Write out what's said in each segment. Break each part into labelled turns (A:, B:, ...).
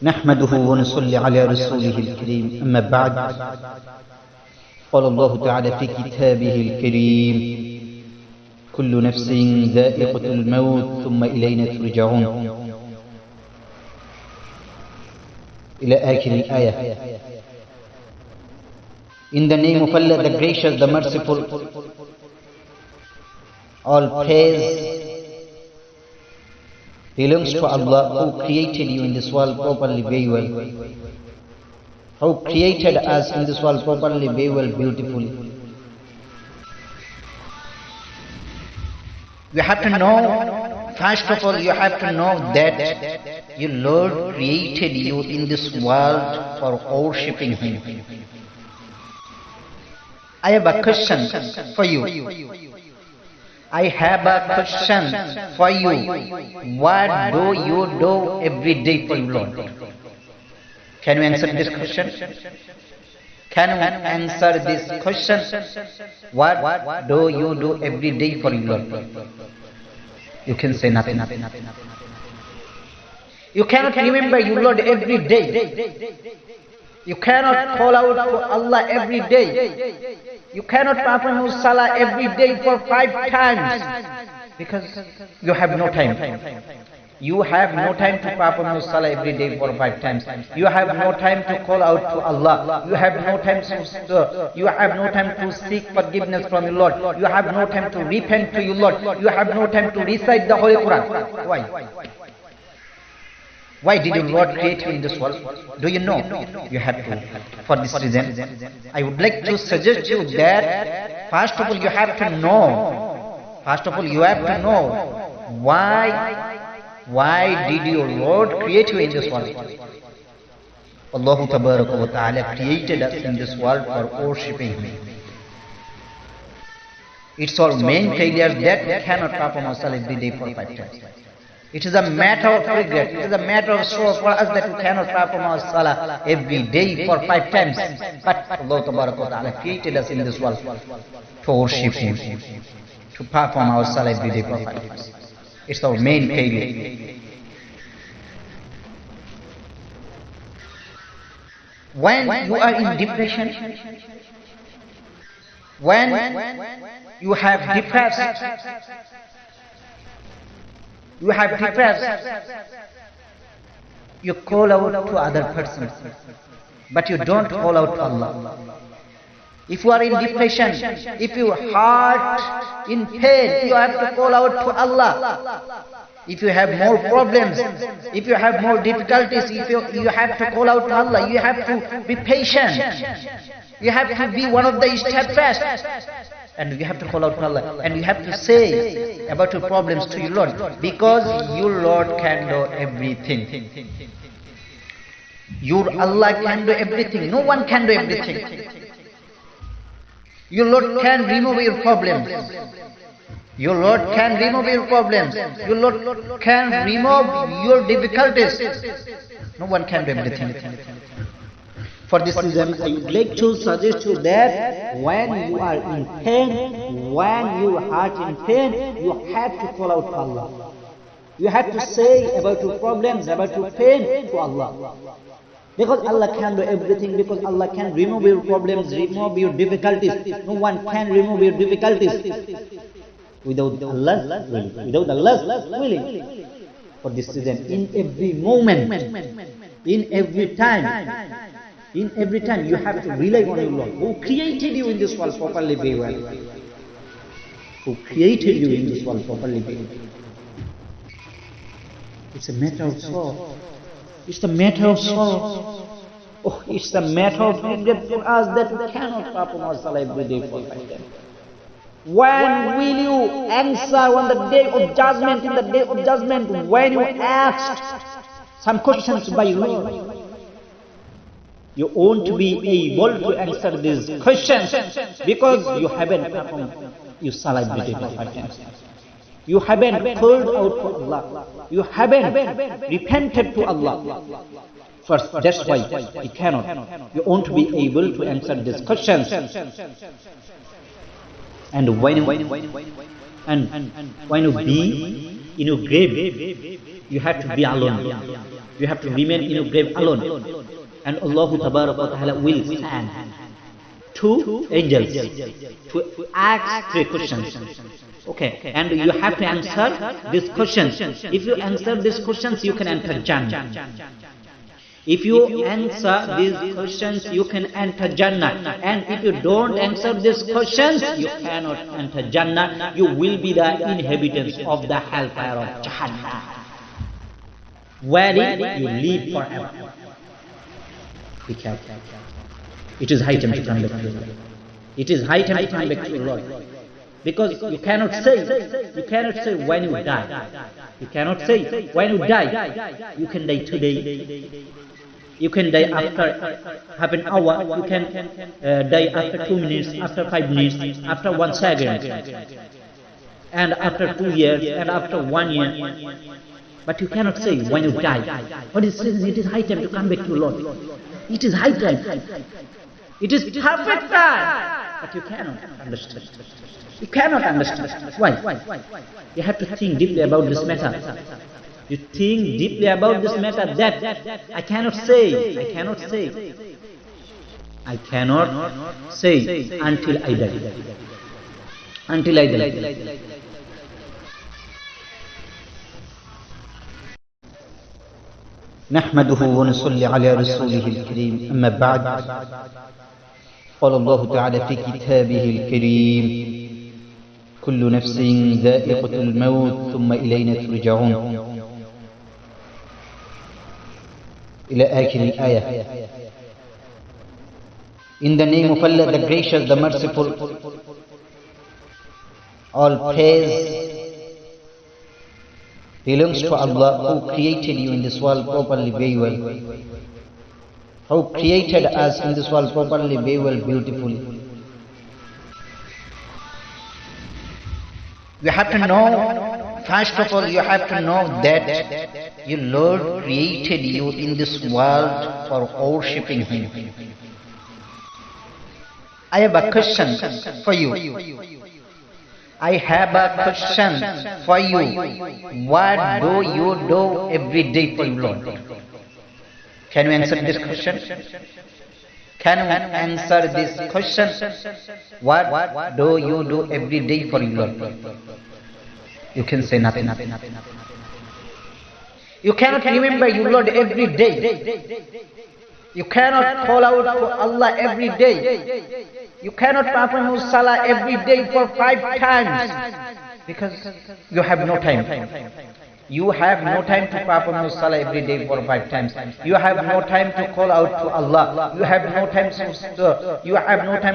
A: نحمده ونصلي على رسوله الكريم أما بعد قال الله تعالى في كتابه الكريم كل نفس ذائقة الموت ثم إلينا ترجعون إلى آخر الآية. In the name of Allah, the gracious, the merciful, all praise belongs to Allah who created you in this world properly, very well, who created us in this world properly, very well, beautifully. You have to know, first of all, you have to know that your Lord created you in this world for worshipping Him. I have a question for you. I have a question for you. What do you do every day for your Lord? Can you answer this question? Can you answer this question? What do you do every day for your Lord? You can say nothing. You cannot remember your Lord every day. You cannot call out to Allah every day. You cannot perform your salah every day for 5 times because you have no time. You have no time to perform your salah every day for 5 times. You have no time to call out to Allah. You have no time to seek forgiveness from your Lord. You have no time to repent to your Lord. You have no time to recite the Holy Quran. Why? Why did your Lord create you in this world? Do you know? You have to. For this reason, I would like to suggest you that first of all you have to know. First of all you have to know why did your Lord create you in this world? Allah Ta'ala created us in this world for worshipping Him. It's our main failure that we cannot perform our salah every day for 5 times. It is a matter of regret, it is a matter of sorrow for us that we cannot perform our salah every day for 5 times. But Allah Ta'ala created us in this world to worship Him, to perform our salah every day for 5 times. It's our main failure. When you are in depression, when you have depressed, you call out to other persons, but you don't call out to Allah. If you are in depression, if your heart in pain, you have to call out to Allah. If you have more problems, if you have more difficulties, you have to call out to Allah. You have to be patient. You have to be one of the steadfast. And you have to call out to Allah. And you have to say about your problems to your Lord. Because your Lord can do everything. Your Allah can do everything. No one can do everything. Your Lord can remove your problems. Your Lord can remove your problems. Your Lord can remove your difficulties. No one can do everything. For this reason, I would like to suggest you that when you are in pain, when your heart in pain, you have to call out to Allah. You have to say about your problems, about your pain to Allah. Because Allah can do everything, because Allah can remove your problems, remove your difficulties. No one can remove your difficulties without Allah's willing. Without Allah's willing. For this reason, in every moment, in every time, you have to rely on your Lord, who created you in this world properly, very well. Who created you in this world properly, very well. It's a matter of sorrow. It's the matter of sorrow. Oh, it's the matter of regret for us that we cannot perform our salah every day for 5 times. When will you answer on the day of judgment? In the day of judgment, when you asked some questions by your Lord, you won't be able to answer these questions because you haven't performed your salah every day for 5 times. You haven't called out to Allah. You haven't repented to Allah. First, that's why you cannot. You won't be able to answer these questions. And when you be in your grave, you have to be alone.
B: You have to remain in your grave alone. And Allah Ta'ala will send two angels to ask 3 questions. Okay, and you have to answer these questions. If you answer these questions, you can enter Jannah. If you answer these questions, you can enter Jannah. And if you don't answer these questions, you cannot enter Jannah. You will be the inhabitants of the hellfire of Jahannam, wherein you live forever. Be careful. It is high time to come back to Allah. It is high time to come back to Allah. Because you cannot say when you die. You cannot say when you die. You can die today. You can die after half an hour. You can die after 2 minutes, after 5 minutes, after 1 second, and after 2 years, and after 1 year. But you cannot say when you die. What is it? It is high time to come back to Lord. It is high time. It is perfect time. But you cannot understand. You cannot understand. Why? You have to think deeply about this matter. You think deeply about this matter that I cannot say until I die. Until I die. نحمده ونصلي على رسوله الكريم أما بعد قال الله تعالى في كتابه الكريم كل نفس ذائقة الموت ثم إلينا ترجعون إلى آخر الآية. In the name of Allah, the gracious, the merciful, all praise belongs to Allah who created you in this world properly, very well. Who created us in this world properly, very well, beautifully.
A: You have to know, first of all, you have to know that your Lord created you in this world for worshipping Him. I have a question for you. I have a question for you. What do you do every day for your Lord? Can you answer this question? Can you answer this question? What do you do every day for your Lord? You can say nothing. You cannot remember your Lord every day. You cannot call out to Allah every day. You cannot perform salah every day for 5 times because you have no time. You have no time to perform salah every day for 5 times. You have no time to call out to Allah. You have no time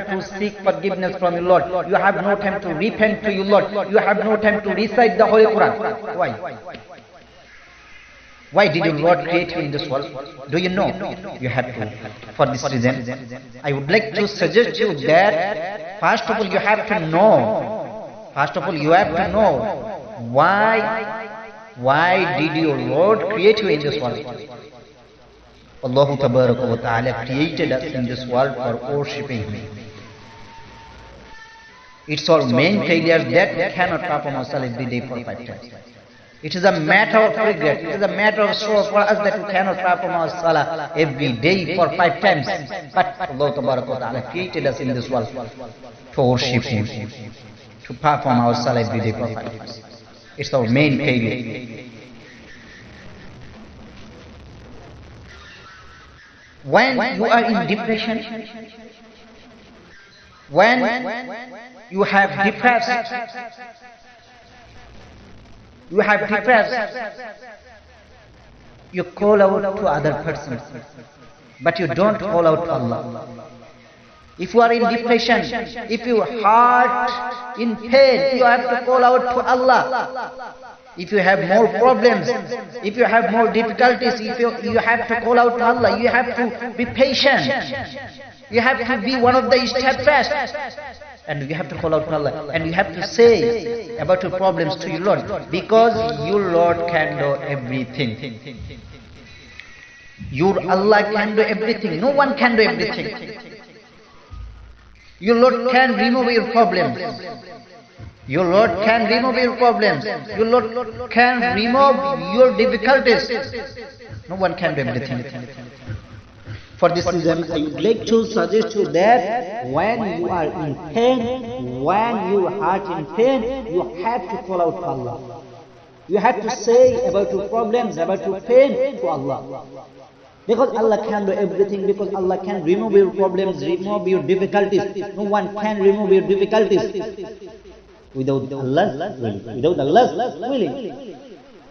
A: to seek forgiveness from your Lord. You have no time to repent to your Lord. You have no time to recite the Holy Quran. Why? Why did your Lord create you in this world? Do you know? You have to. For this reason, I would like to suggest you that first of all you have to know. First of all you have to know why did your Lord create you in this world? Allah Ta'ala created us in this world for worshipping Him. It's our main failure that we cannot perform our salah every day for 5 times. It is a matter of regret, it is a matter of sorrow for us that we cannot perform our salah every day for 5 times. But Allah Ta'ala created us in this world to worship Him, to perform our salah every day for 5 times. It's our main failure. When you are in depression, when you have depressed, you call out to other persons, but you don't call out to Allah. If you are in depression, if your heart in pain, you have to call out to Allah. If you have more problems, if you have more difficulties, you have to call out to Allah. You have to be patient. You have to be one of the steadfast. And you have to call out to Allah. And you have to say about your problems to your Lord. Because your Lord can do everything. Your Allah can do everything. No one can do everything. Your Lord can remove your problems. Your Lord can remove your problems. Your Lord can remove your difficulties. No one can do everything.
B: For this reason, I would like to suggest you that when you are in pain, when your heart in pain, you have to call out to Allah. You have to say about your problems, about your pain to Allah. Because Allah can do everything, because Allah can remove your problems, remove your difficulties. No one can remove your difficulties without Allah's will, without Allah's willing.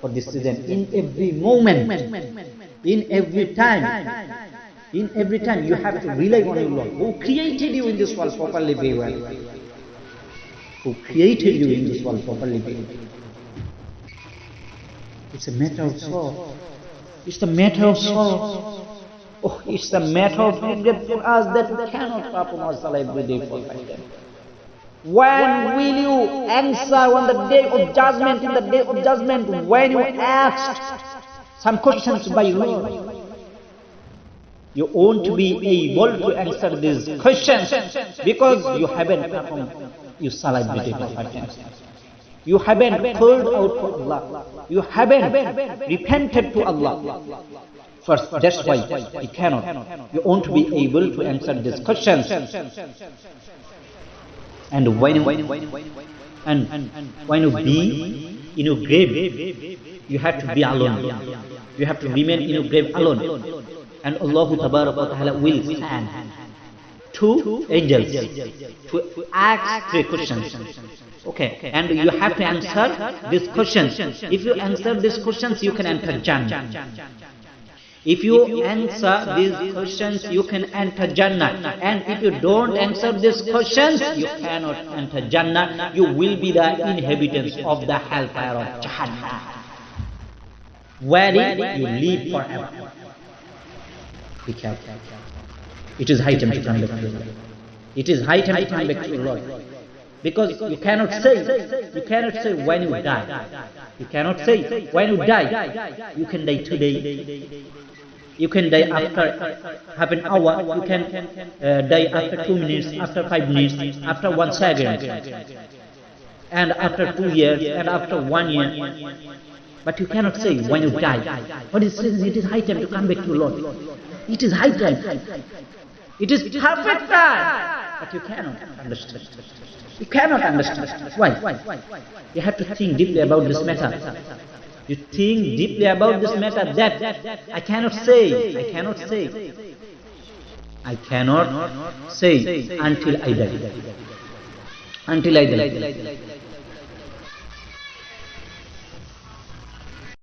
B: For this reason, in every moment, in every time, you have to rely on your Lord, who created you in this world properly, very well. Who created you in this world properly, very well. It's a matter of sorrow. It's a matter of sorrow. Oh, it's a matter of regret for us that we cannot perform our salah every day for 5 days. When will you answer on the day of judgment, in the day of judgment, when you asked some questions by Lord? You won't be able to answer these questions because you haven't performed your salah every day for 5 days. You haven't called out to Allah. You haven't repented to Allah. First, that's why you cannot. You won't be able to answer these questions. And when you be in your grave, you have to be alone. You have to remain in your grave alone. And Allah Ta'ala will send 2 angels to ask 3 questions. Okay, and you have to answer these questions. If you answer these questions, you can enter Jannah. If you answer these questions, you can enter Jannah. And if you don't answer these questions, you cannot enter Jannah. You will be the inhabitants of the hellfire of Jahannam, wherein you live forever. Be careful. It is high time to come back to your Lord. It is high time to come back to your Lord. Because you cannot say when you die. You cannot say when you die. You can die today. You can die after half an hour. You can die after 2 minutes, after 5 minutes, after 1 second, and after 2 years, and after 1 year. But you cannot say when you die. What is saying? It is high time to come back to your Lord. It is high time. It is perfect time. But you cannot understand. You cannot understand. Why? You have to think deeply about this matter. You think deeply about this matter that I cannot say until I die. Until I die.